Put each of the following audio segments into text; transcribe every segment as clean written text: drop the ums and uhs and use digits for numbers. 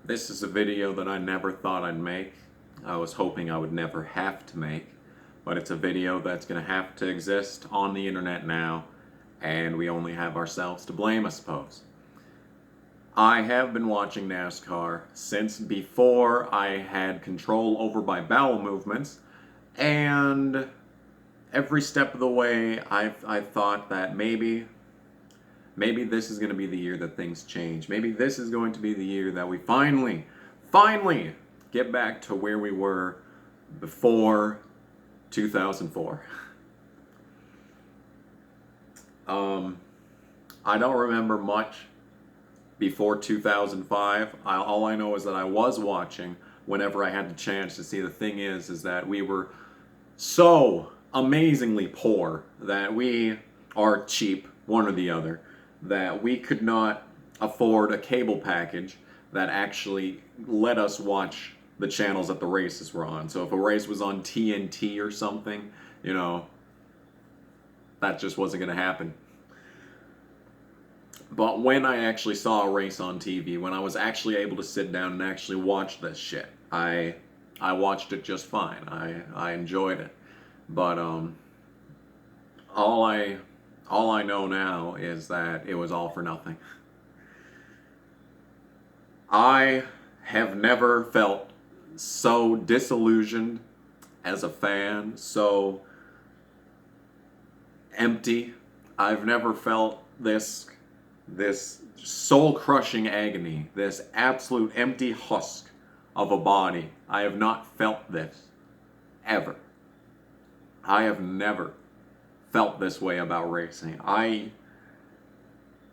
This is a video that I never thought I'd make. I was hoping I would never have to make, but it's a video that's going to have to exist on the internet now, and we only have ourselves to blame, I suppose. I have been watching NASCAR since before I had control over my bowel movements, and every step of the way I thought that maybe this is going to be the year that things change. Maybe this is going to be the year that we finally get back to where we were before 2004. I don't remember much before 2005. All I know is that I was watching whenever I had the chance to see. The thing is that we were so amazingly poor that we are cheap, one or the other, that we could not afford a cable package that actually let us watch the channels that the races were on. So if a race was on TNT or something, that just wasn't going to happen. But when I actually saw a race on TV, when I was actually able to sit down and actually watch this shit, I watched it just fine. I enjoyed it. But all I know now is that it was all for nothing. I have never felt so disillusioned as a fan, so empty. I've never felt this soul-crushing agony, this absolute empty husk of a body. I have not felt this ever. I have never felt this way about racing.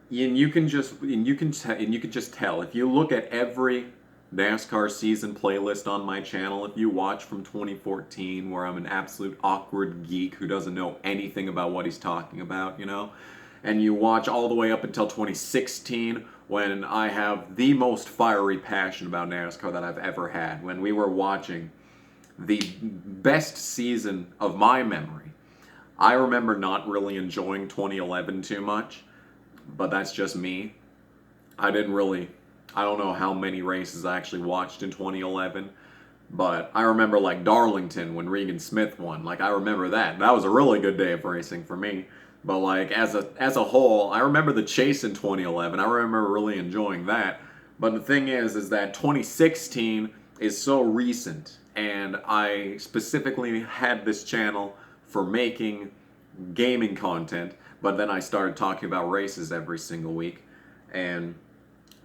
You can just tell if you look at every NASCAR season playlist on my channel. If you watch from 2014, where I'm an absolute awkward geek who doesn't know anything about what he's talking about, and you watch all the way up until 2016, when I have the most fiery passion about NASCAR that I've ever had, when we were watching the best season of my memory. I remember not really enjoying 2011 too much, but that's just me. I don't know how many races I actually watched in 2011, but I remember like Darlington when Regan Smith won. Like, I remember that. That was a really good day of racing for me. But like as a whole, I remember the chase in 2011. I remember really enjoying that. But the thing is that 2016 is so recent, and I specifically had this channel for making gaming content, but then I started talking about races every single week. And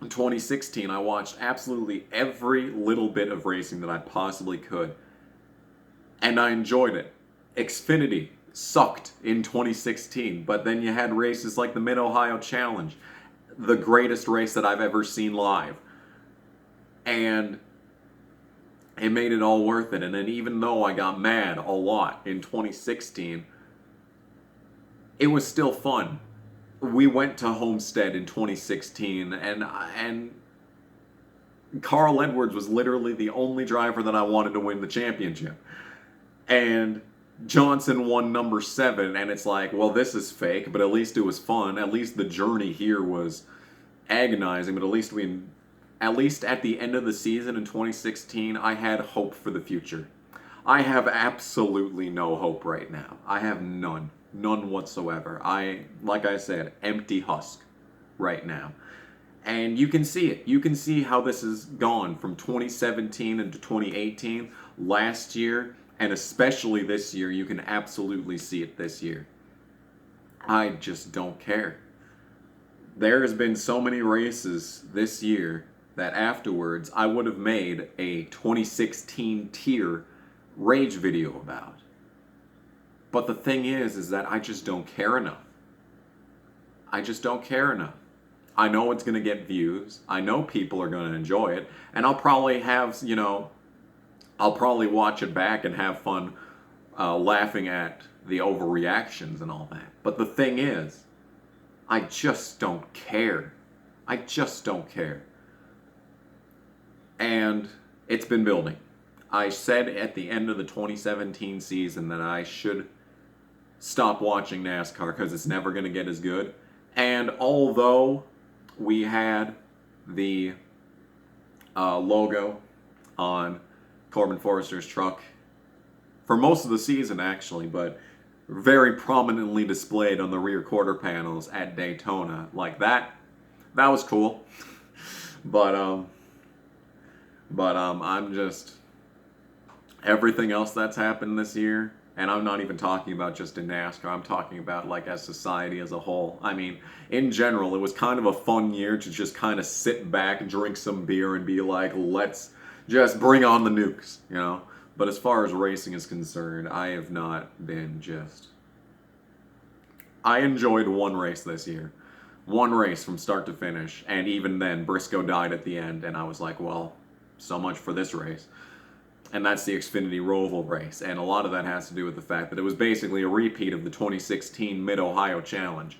in 2016, I watched absolutely every little bit of racing that I possibly could, and I enjoyed it. Xfinity sucked in 2016, but then you had races like the Mid-Ohio Challenge, the greatest race that I've ever seen live, and it made it all worth it. And then even though I got mad a lot in 2016, it was still fun. We went to Homestead in 2016, and Carl Edwards was literally the only driver that I wanted to win the championship. And Johnson won number 7, and it's like, well, this is fake, but at least it was fun. At least the journey here was agonizing, but at least at the end of the season in 2016, I had hope for the future. I have absolutely no hope right now. I have none. None whatsoever. Like I said, empty husk right now. And you can see it. You can see how this has gone from 2017 into 2018, last year, and especially this year. You can absolutely see it this year. I just don't care. There has been so many races this year that afterwards I would have made a 2016 tier rage video about. But the thing is that I just don't care enough. I just don't care enough. I know it's going to get views. I know people are going to enjoy it. And I'll probably watch it back and have fun laughing at the overreactions and all that. But the thing is, I just don't care. I just don't care. And it's been building. I said at the end of the 2017 season that I should stop watching NASCAR because it's never going to get as good. And although we had the logo on Corbin Forrester's truck for most of the season, actually, but very prominently displayed on the rear quarter panels at Daytona. Like that was cool. But I'm just, everything else that's happened this year, and I'm not even talking about just in NASCAR, I'm talking about like as society as a whole. I mean, in general, it was kind of a fun year to just kind of sit back, drink some beer, and be like, let's just bring on the nukes, you know? But as far as racing is concerned, I have not been just... I enjoyed one race this year. One race from start to finish, and even then, Briscoe died at the end, and I was like, well, so much for this race. And that's the Xfinity Roval race, and a lot of that has to do with the fact that it was basically a repeat of the 2016 Mid-Ohio Challenge.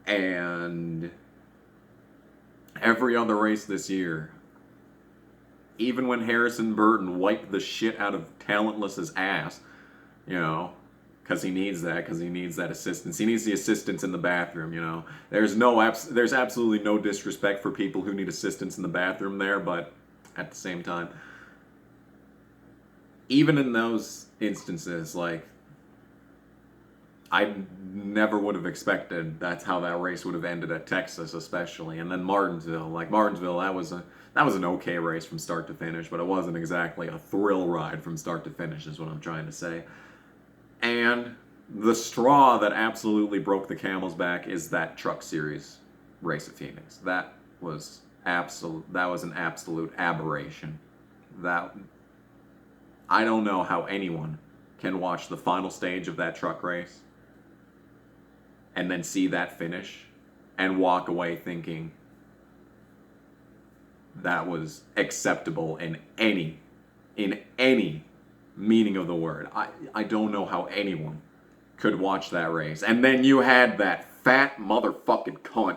And every other race this year, even when Harrison Burton wiped the shit out of Talentless's ass, you know, because he needs that assistance. He needs the assistance in the bathroom, you know. There's absolutely no disrespect for people who need assistance in the bathroom there, but at the same time, even in those instances, like, I never would have expected that's how that race would have ended at Texas, especially. And then Martinsville, that was an okay race from start to finish, but it wasn't exactly a thrill ride from start to finish, is what I'm trying to say. And the straw that absolutely broke the camel's back is that Truck Series race at Phoenix. That was an absolute aberration. I don't know how anyone can watch the final stage of that truck race and then see that finish and walk away thinking that was acceptable in any meaning of the word. I don't know how anyone could watch that race. And then you had that fat motherfucking cunt,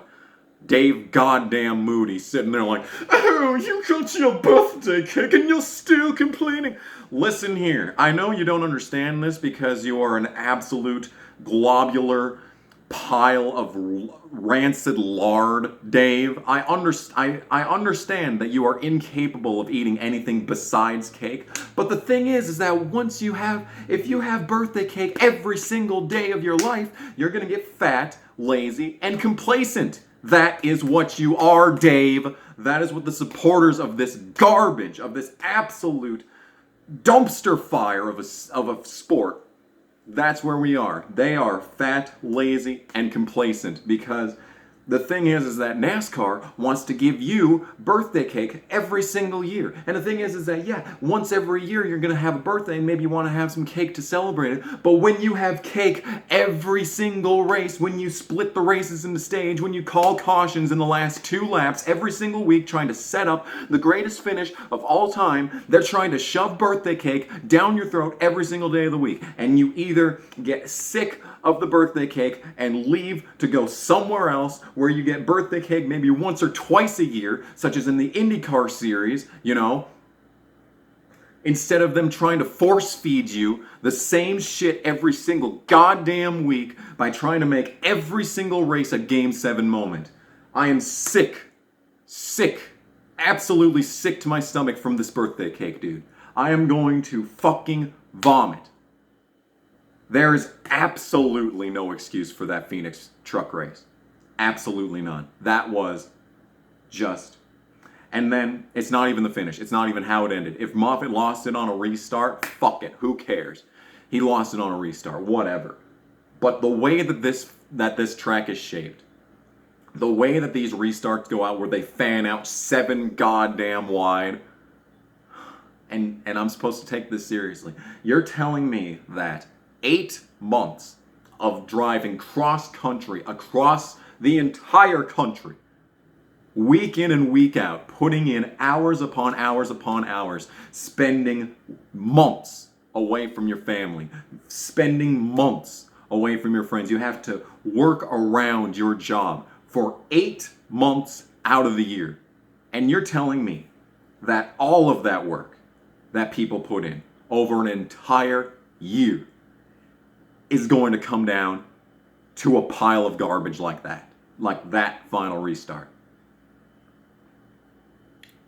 Dave goddamn Moody, sitting there like, oh, you got your birthday cake and you're still complaining. Listen here, I know you don't understand this because you are an absolute globular pile of rancid lard, Dave. I understand that you are incapable of eating anything besides cake, but the thing is that if you have birthday cake every single day of your life, you're gonna get fat, lazy, and complacent. That is what you are, Dave. That is what the supporters of this garbage, of this absolute dumpster fire of a sport, that's where we are. They are fat, lazy, and complacent because the thing is that NASCAR wants to give you birthday cake every single year. And the thing is that, yeah, once every year you're going to have a birthday and maybe you want to have some cake to celebrate it. But when you have cake every single race, when you split the races in the stage, when you call cautions in the last 2 laps every single week trying to set up the greatest finish of all time, they're trying to shove birthday cake down your throat every single day of the week. And you either get sick of the birthday cake and leave to go somewhere else where you get birthday cake maybe once or twice a year, such as in the IndyCar series, you know, instead of them trying to force feed you the same shit every single goddamn week by trying to make every single race a Game 7 moment. I am sick, absolutely sick to my stomach from this birthday cake, dude. I am going to fucking vomit. There is absolutely no excuse for that Phoenix truck race. Absolutely none. That was just... And then, it's not even the finish. It's not even how it ended. If Moffitt lost it on a restart, fuck it. Who cares? He lost it on a restart. Whatever. But the way that this track is shaped, the way that these restarts go out where they fan out 7 goddamn wide, and I'm supposed to take this seriously. You're telling me that 8 months of driving cross-country across the entire country, week in and week out, putting in hours upon hours upon hours, spending months away from your family, spending months away from your friends. You have to work around your job for 8 months out of the year. And you're telling me that all of that work that people put in over an entire year is going to come down to a pile of garbage like that final restart.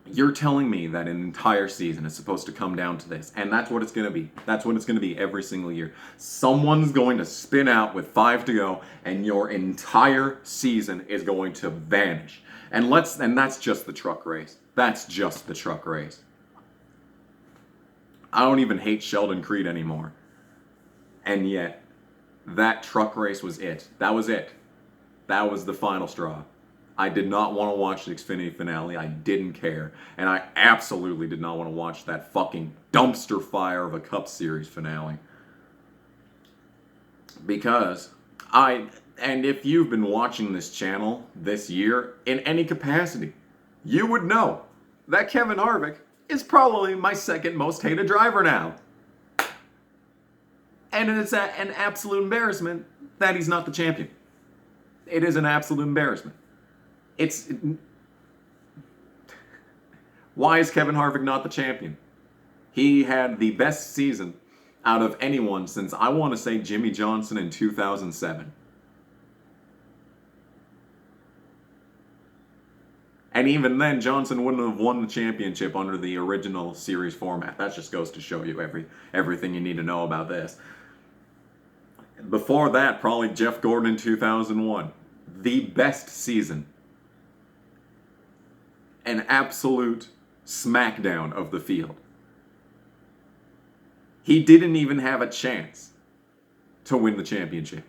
You're telling me that an entire season is supposed to come down to this, and that's what it's going to be. That's what it's going to be every single year. Someone's going to spin out with 5 to go, and your entire season is going to vanish. And that's just the truck race. That's just the truck race. I don't even hate Sheldon Creed anymore. And yet, that truck race was it. That was it. That was the final straw. I did not want to watch the Xfinity finale. I didn't care. And I absolutely did not want to watch that fucking dumpster fire of a Cup Series finale. Because and if you've been watching this channel this year in any capacity, you would know that Kevin Harvick is probably my second most hated driver now. And it's an absolute embarrassment that he's not the champion. It is an absolute embarrassment. Why is Kevin Harvick not the champion? He had the best season out of anyone since, I want to say, Jimmy Johnson in 2007. And even then, Johnson wouldn't have won the championship under the original series format. That just goes to show you everything you need to know about this. Before that, probably Jeff Gordon in 2001. The best season. An absolute smackdown of the field. He didn't even have a chance to win the championship.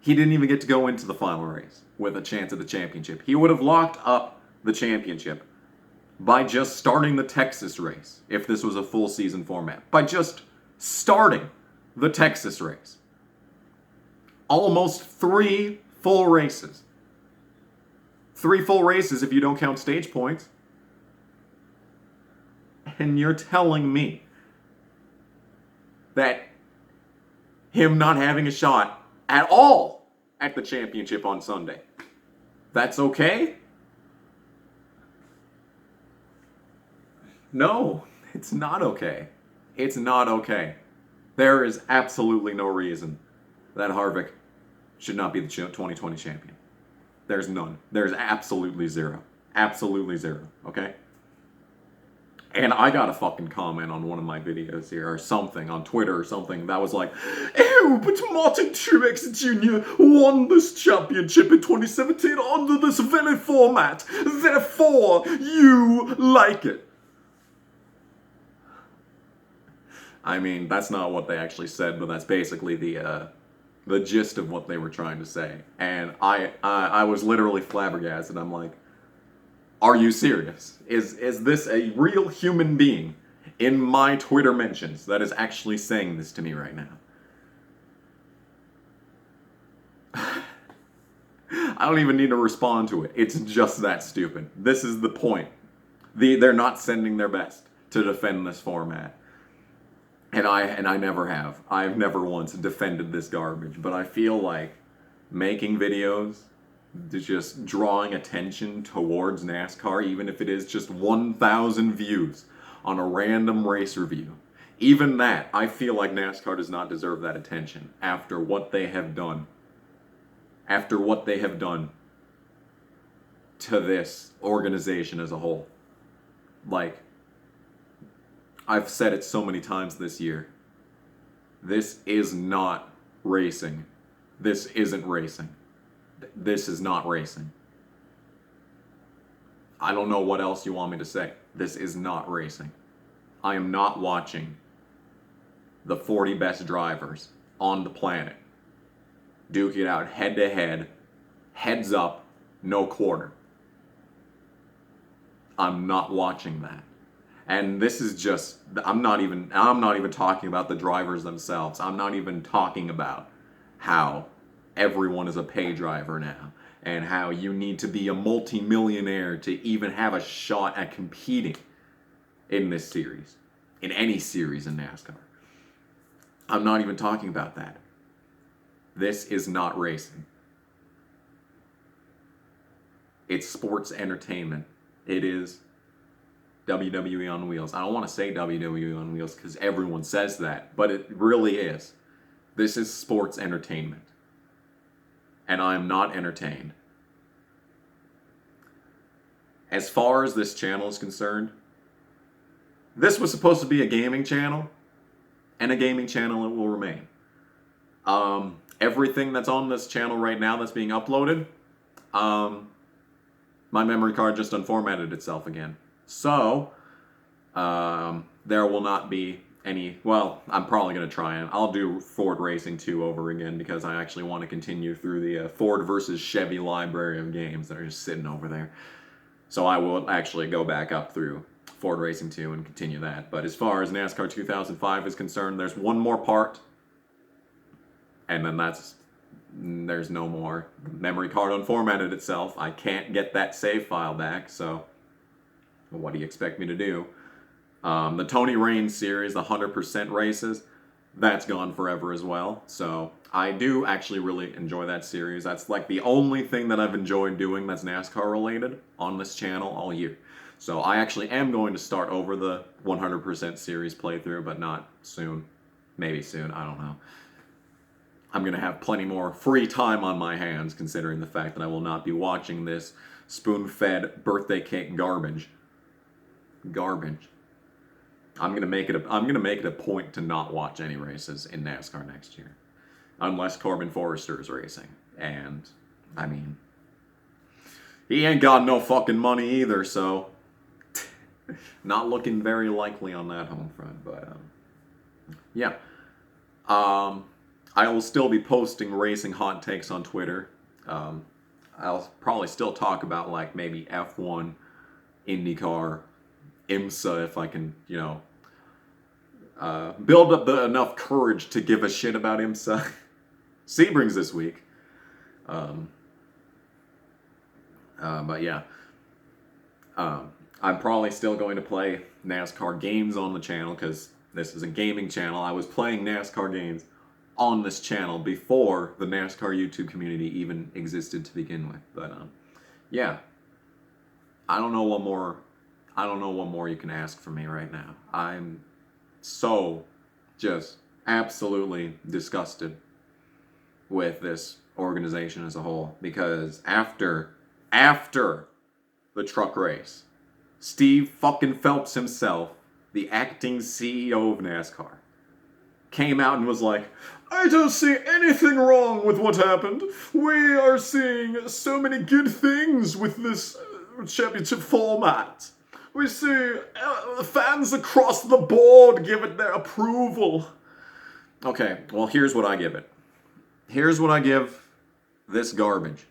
He didn't even get to go into the final race with a chance at the championship. He would have locked up the championship by just starting the Texas race, if this was a full season format. By just starting the Texas race. Almost 3 full races. 3 full races if you don't count stage points. And you're telling me that him not having a shot at all at the championship on Sunday, that's okay? No, it's not okay. It's not okay. There is absolutely no reason that Harvick should not be the 2020 champion. There's none. There's absolutely zero. Absolutely zero, okay? And I got a fucking comment on one of my videos here, or something, on Twitter or something, that was like, "Ew, but Martin Truex Jr. won this championship in 2017 under this very format. Therefore, you like it." I mean, that's not what they actually said, but that's basically the gist of what they were trying to say. And I was literally flabbergasted. I'm like, are you serious? Is this a real human being in my Twitter mentions that is actually saying this to me right now? I don't even need to respond to it. It's just that stupid. This is the point. They're not sending their best to defend this format. And I never have. I've never once defended this garbage. But I feel like making videos, just drawing attention towards NASCAR, even if it is just 1,000 views on a random race review, even that, I feel like NASCAR does not deserve that attention after what they have done. After what they have done to this organization as a whole. Like, I've said it so many times this year. This is not racing. This isn't racing. This is not racing. I don't know what else you want me to say. This is not racing. I am not watching the 40 best drivers on the planet duke it out head to head, heads up, no quarter. I'm not watching that. And this is just, I'm not even talking about the drivers themselves. I'm not even talking about how everyone is a pay driver now, and how you need to be a multi-millionaire to even have a shot at competing in this series, in any series in NASCAR. I'm not even talking about that. This is not racing. It's sports entertainment. It is WWE on wheels. I don't want to say WWE on wheels because everyone says that, but it really is. This is sports entertainment. And I am not entertained. as far as this channel is concerned, this was supposed to be a gaming channel, and a gaming channel it will remain. Everything that's on this channel right now that's being uploaded, my memory card just unformatted itself again. So, there will not be any, well, I'm probably going to try and I'll do Ford Racing 2 over again because I actually want to continue through the Ford versus Chevy library of games that are just sitting over there. So I will actually go back up through Ford Racing 2 and continue that. But as far as NASCAR 2005 is concerned, there's one more part, and then there's no more. Memory card unformatted itself. I can't get that save file back, so what do you expect me to do? The Tony Raines series, the 100% races, that's gone forever as well. So I do actually really enjoy that series. That's like the only thing that I've enjoyed doing that's NASCAR related on this channel all year. So I actually am going to start over the 100% series playthrough, but not soon. Maybe soon, I don't know. I'm going to have plenty more free time on my hands, considering the fact that I will not be watching this spoon-fed birthday cake garbage. Garbage. I'm gonna make it a point to not watch any races in NASCAR next year, unless Corbin Forrester is racing, and I mean, he ain't got no fucking money either, so not looking very likely on that home front. But yeah, I will still be posting racing hot takes on Twitter. I'll probably still talk about like maybe F1, IndyCar, IMSA if I can, you know, build up enough courage to give a shit about IMSA. Sebring's this week. But yeah. I'm probably still going to play NASCAR games on the channel because this is a gaming channel. I was playing NASCAR games on this channel before the NASCAR YouTube community even existed to begin with. But yeah. I don't know what more you can ask from me right now. I'm so just absolutely disgusted with this organization as a whole, because after the truck race, Steve fucking Phelps himself, the acting CEO of NASCAR, came out and was like, I don't see anything wrong with what happened. We are seeing so many good things with this championship format. We see fans across the board give it their approval. Okay, well, here's what I give it. Here's what I give this garbage.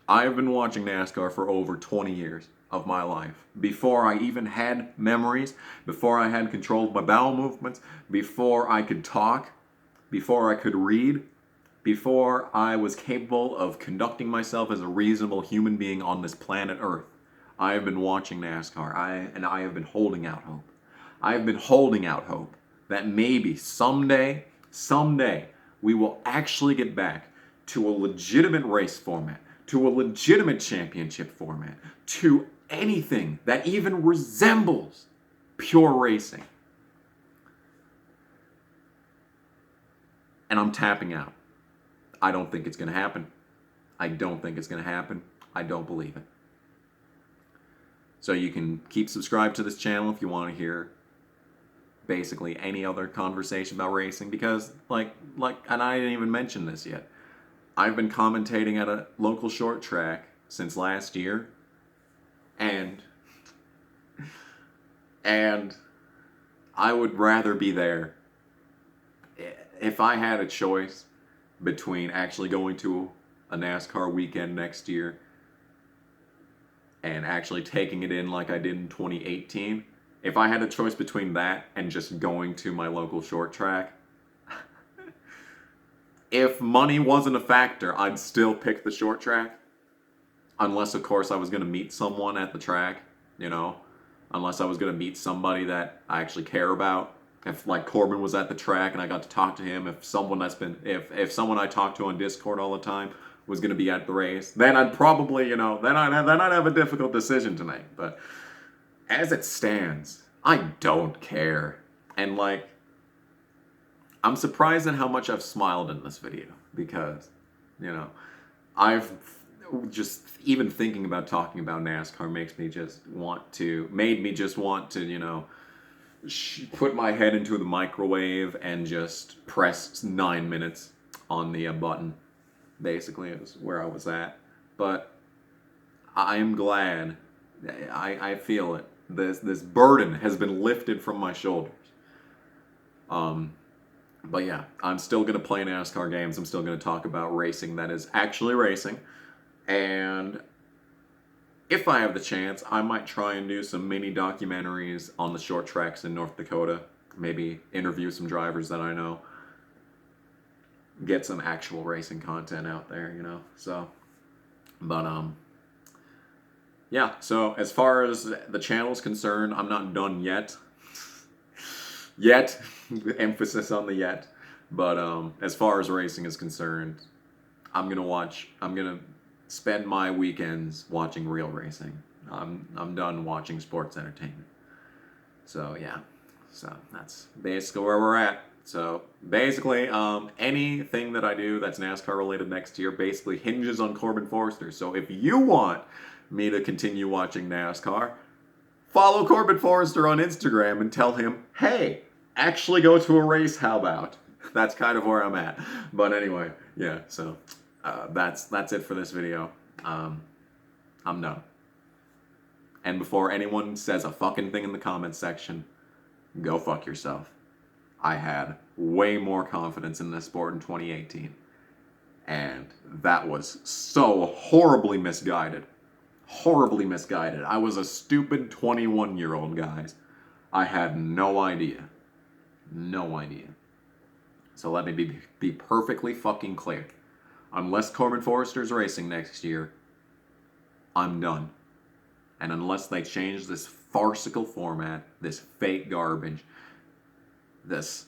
I have been watching NASCAR for over 20 years of my life. Before I even had memories, before I had control of my bowel movements, before I could talk, before I could read, before I was capable of conducting myself as a reasonable human being on this planet Earth. I have been watching NASCAR, and I have been holding out hope. I have been holding out hope that maybe someday, we will actually get back to a legitimate race format, to a legitimate championship format, to anything that even resembles pure racing. And I'm tapping out. I don't think it's going to happen. I don't think it's going to happen. I don't believe it. So you can keep subscribed to this channel if you want to hear basically any other conversation about racing, because and I didn't even mention this yet. I've been commentating at a local short track since last year, and I would rather be there. If I had a choice between actually going to a NASCAR weekend next year and actually taking it in like I did in 2018, if I had a choice between that and just going to my local short track, if money wasn't a factor, I'd still pick the short track. Unless, of course, I was going to meet someone at the track, you know. Unless I was going to meet somebody that I actually care about. If, like, Corbin was at the track and I got to talk to him. If someone if someone I talk to on Discord all the time was going to be at the race, then I'd probably, you know, then I'd have a difficult decision to make. But as it stands, I don't care. And, like, I'm surprised at how much I've smiled in this video, because, you know, just even thinking about talking about NASCAR made me just want to, put my head into the microwave and just press 9 minutes on the button. Basically, is where I was at. But I am glad. I feel it. This burden has been lifted from my shoulders. But yeah, I'm still going to play NASCAR games. I'm still going to talk about racing that is actually racing. And if I have the chance, I might try and do some mini documentaries on the short tracks in North Dakota. Maybe interview some drivers that I know. Get some actual racing content out there, So, but, yeah, so as far as the channel's concerned, I'm not done yet. Yet. Emphasis on the yet. But as far as racing is concerned, I'm gonna spend my weekends watching real racing. I'm done watching sports entertainment. So yeah. So that's basically where we're at. So basically, anything that I do that's NASCAR related next year basically hinges on Corbin Forrester. So if you want me to continue watching NASCAR, follow Corbin Forrester on Instagram and tell him, hey, actually go to a race, how about? That's kind of where I'm at. But anyway, yeah, so that's it for this video. I'm done. And before anyone says a fucking thing in the comments section, go fuck yourself. I had way more confidence in this sport in 2018. And that was so horribly misguided. Horribly misguided. I was a stupid 21-year-old, guys. I had no idea. No idea. So let me be perfectly fucking clear. Unless Corbin Forrester's racing next year, I'm done. And unless they change this farcical format, this fake garbage, this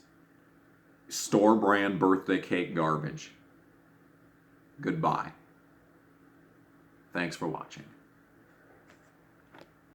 store brand birthday cake garbage, goodbye. Thanks for watching.